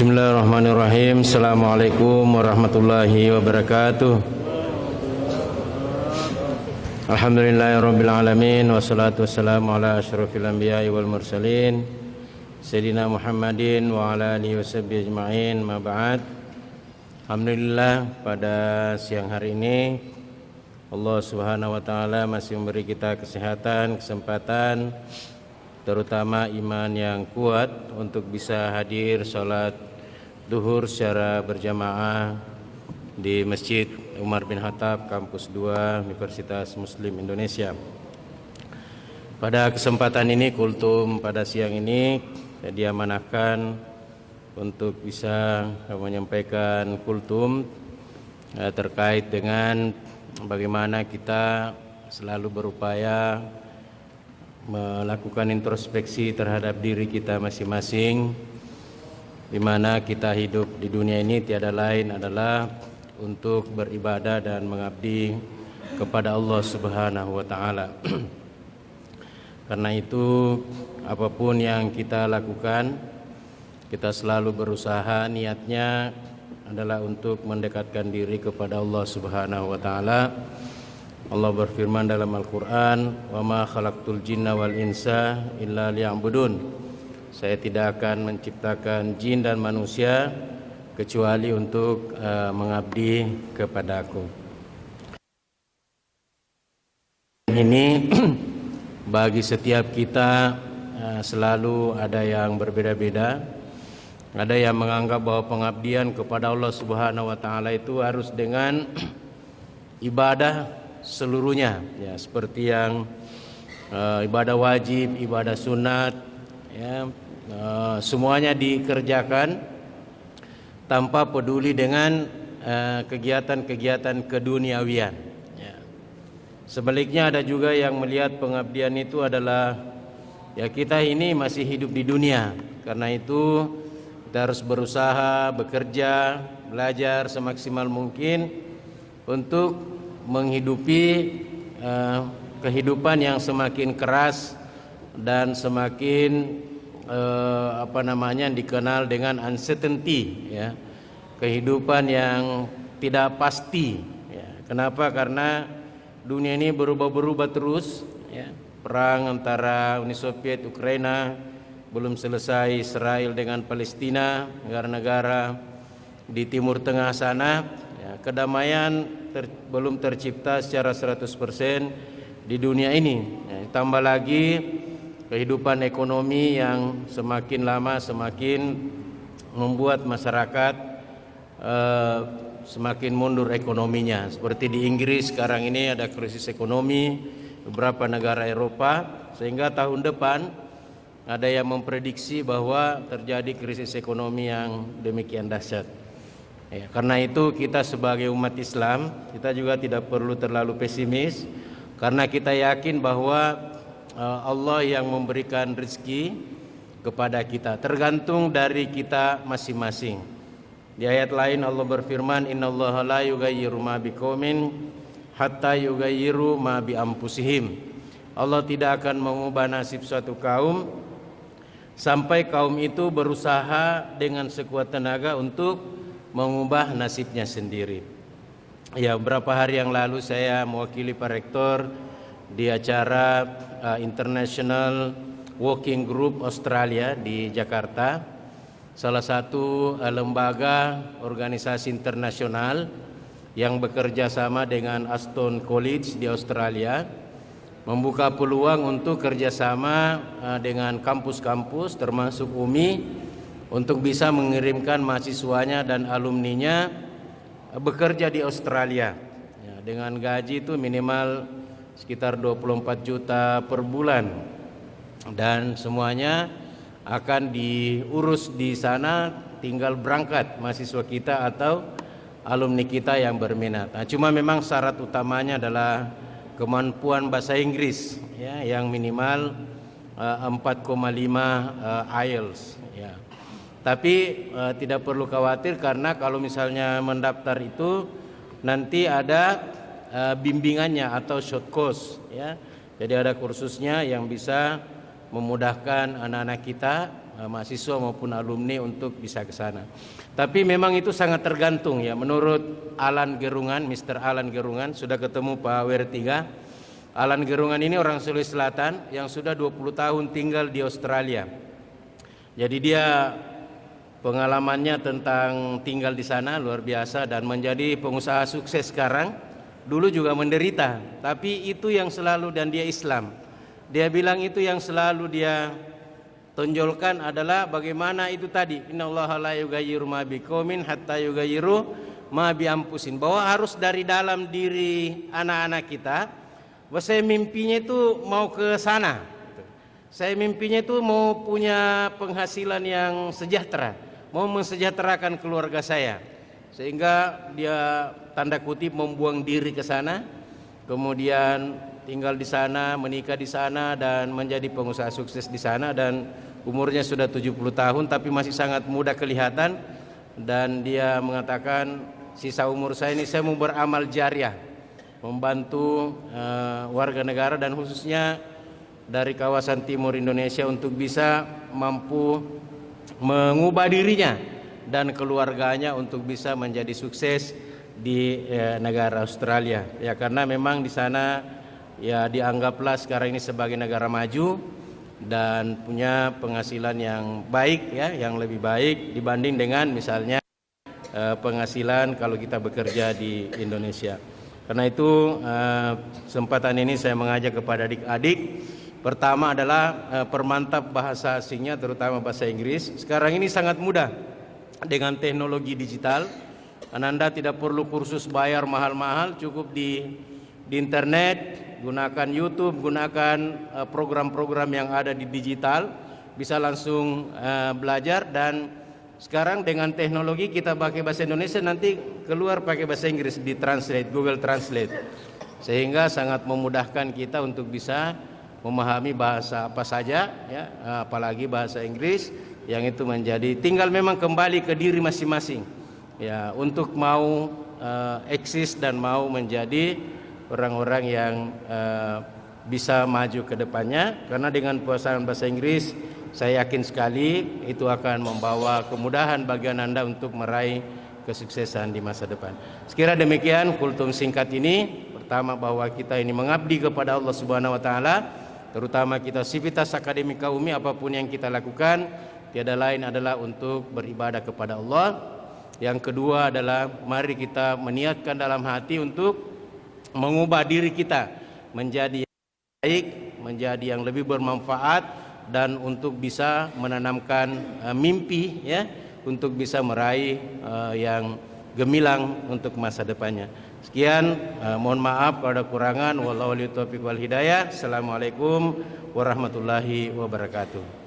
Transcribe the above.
Bismillahirrahmanirrahim. Assalamualaikum warahmatullahi wabarakatuh. Alhamdulillahirabbil alamin wassalatu wassalamu ala asyrofil anbiya'i wal mursalin sayyidina Muhammadin wa ala alihi washabbihi ajma'in. Ma ba'd. Alhamdulillah, pada siang hari ini Allah Subhanahu wa taala masih memberi kita kesehatan, kesempatan, terutama iman yang kuat untuk bisa hadir sholat duhur secara berjamaah di Masjid Umar bin Khattab Kampus 2 Universitas Muslim Indonesia. Pada kesempatan ini, kultum pada siang ini diamanahkan untuk bisa menyampaikan kultum terkait dengan bagaimana kita selalu berupaya melakukan introspeksi terhadap diri kita masing-masing, di mana kita hidup di dunia ini tiada lain adalah untuk beribadah dan mengabdi kepada Allah Subhanahu wa taala. Karena itu, apapun yang kita lakukan, kita selalu berusaha niatnya adalah untuk mendekatkan diri kepada Allah Subhanahu wa taala. Allah berfirman dalam Al-Quran, "Wa ma khalaqtul jinna wal insa illa liya'budun." Saya tidak akan menciptakan jin dan manusia kecuali untuk mengabdi kepadaku. Ini bagi setiap kita selalu ada yang berbeda-beda. Ada yang menganggap bahwa pengabdian kepada Allah Subhanahu wa taala itu harus dengan ibadah seluruhnya, ya, seperti yang ibadah wajib, ibadah sunat, ya, semuanya dikerjakan tanpa peduli dengan kegiatan-kegiatan keduniawian. Ya. Sebaliknya ada juga yang melihat pengabdian itu adalah, ya, kita ini masih hidup di dunia, karena itu kita harus berusaha, bekerja, belajar semaksimal mungkin untuk menghidupi kehidupan yang semakin keras dan semakin dikenal dengan uncertainty, ya, kehidupan yang tidak pasti, ya. Kenapa? Karena dunia ini berubah-berubah terus, ya. Perang antara Uni Soviet Ukraina belum selesai, Israel dengan Palestina, negara-negara di Timur Tengah sana, ya, kedamaian belum tercipta secara 100% di dunia ini, ya. Tambah lagi kehidupan ekonomi yang semakin lama semakin membuat masyarakat semakin mundur ekonominya. Seperti di Inggris sekarang ini ada krisis ekonomi, beberapa negara Eropa, sehingga tahun depan ada yang memprediksi bahwa terjadi krisis ekonomi yang demikian dahsyat. Ya, karena itu kita sebagai umat Islam, kita juga tidak perlu terlalu pesimis, karena kita yakin bahwa Allah yang memberikan rezeki kepada kita, tergantung dari kita masing-masing. Di ayat lain Allah berfirman, "Innallaha la yughayyiru ma biqaumin hatta yughayyiru ma bi anfusihim." Allah tidak akan mengubah nasib suatu kaum sampai kaum itu berusaha dengan sekuat tenaga untuk mengubah nasibnya sendiri. Ya, beberapa hari yang lalu saya mewakili Pak Rektor di acara International Working Group Australia di Jakarta, salah satu lembaga organisasi internasional yang bekerja sama dengan Aston College di Australia, membuka peluang untuk kerjasama dengan kampus-kampus termasuk UMI untuk bisa mengirimkan mahasiswanya dan alumninya bekerja di Australia, ya, dengan gaji itu minimal sekitar 24 juta per bulan, dan semuanya akan diurus di sana, tinggal berangkat mahasiswa kita atau alumni kita yang berminat. Nah, cuma memang syarat utamanya adalah kemampuan bahasa Inggris, ya, yang minimal 4,5 IELTS, ya. Tapi tidak perlu khawatir, karena kalau misalnya mendaftar itu nanti ada bimbingannya atau short course, ya. Jadi ada kursusnya yang bisa memudahkan anak-anak kita mahasiswa maupun alumni untuk bisa ke sana. Tapi memang itu sangat tergantung ya. Menurut Alan Gerungan, Mr. Alan Gerungan, sudah ketemu Pak WR3. Alan Gerungan ini orang Sulawesi Selatan yang sudah 20 tahun tinggal di Australia. Jadi dia pengalamannya tentang tinggal di sana luar biasa dan menjadi pengusaha sukses sekarang. Dulu juga menderita, tapi itu yang selalu, dan dia Islam. Dia bilang itu yang selalu dia tonjolkan adalah bagaimana itu tadi, innallaha la yughayyiru ma biqaumin hatta yughayyiru ma bi anfusihim, bahwa harus dari dalam diri anak-anak kita. Bahwa saya mimpinya itu mau ke sana. Saya mimpinya itu mau punya penghasilan yang sejahtera, mau mensejahterakan keluarga saya, sehingga dia tanda kutip membuang diri ke sana, kemudian tinggal di sana, menikah di sana, dan menjadi pengusaha sukses di sana. Dan umurnya sudah 70 tahun tapi masih sangat muda kelihatan. Dan dia mengatakan, sisa umur saya ini saya mau beramal jariah, membantu warga negara dan khususnya dari kawasan timur Indonesia untuk bisa mampu mengubah dirinya dan keluarganya untuk bisa menjadi sukses di negara Australia. Ya, karena memang di sana ya dianggaplah sekarang ini sebagai negara maju dan punya penghasilan yang baik ya, yang lebih baik dibanding dengan misalnya penghasilan kalau kita bekerja di Indonesia. Karena itu kesempatan ini saya mengajak kepada adik-adik, pertama adalah permantap bahasa asingnya, terutama bahasa Inggris. Sekarang ini sangat mudah dengan teknologi digital. Anda tidak perlu kursus bayar mahal-mahal, cukup di internet, gunakan YouTube, gunakan program-program yang ada di digital, bisa langsung belajar. Dan sekarang dengan teknologi kita pakai bahasa Indonesia, nanti keluar pakai bahasa Inggris di translate, Google Translate, sehingga sangat memudahkan kita untuk bisa memahami bahasa apa saja ya, apalagi bahasa Inggris, yang itu menjadi tinggal memang kembali ke diri masing-masing ya, untuk mau eksis dan mau menjadi orang-orang yang bisa maju ke depannya. Karena dengan penguasaan bahasa Inggris, saya yakin sekali itu akan membawa kemudahan bagi Anda untuk meraih kesuksesan di masa depan. Sekira demikian kultum singkat ini. Pertama, bahwa kita ini mengabdi kepada Allah Subhanahu wa taala, terutama kita sivitas akademik Umi, apapun yang kita lakukan tiada lain adalah untuk beribadah kepada Allah. Yang kedua adalah mari kita meniatkan dalam hati untuk mengubah diri kita menjadi yang baik, menjadi yang lebih bermanfaat, dan untuk bisa menanamkan mimpi ya, untuk bisa meraih yang gemilang untuk masa depannya. Sekian, mohon maaf kalau ada kurangan. Wallahu a'lam bishawab wal hidayah. Assalamualaikum warahmatullahi wabarakatuh.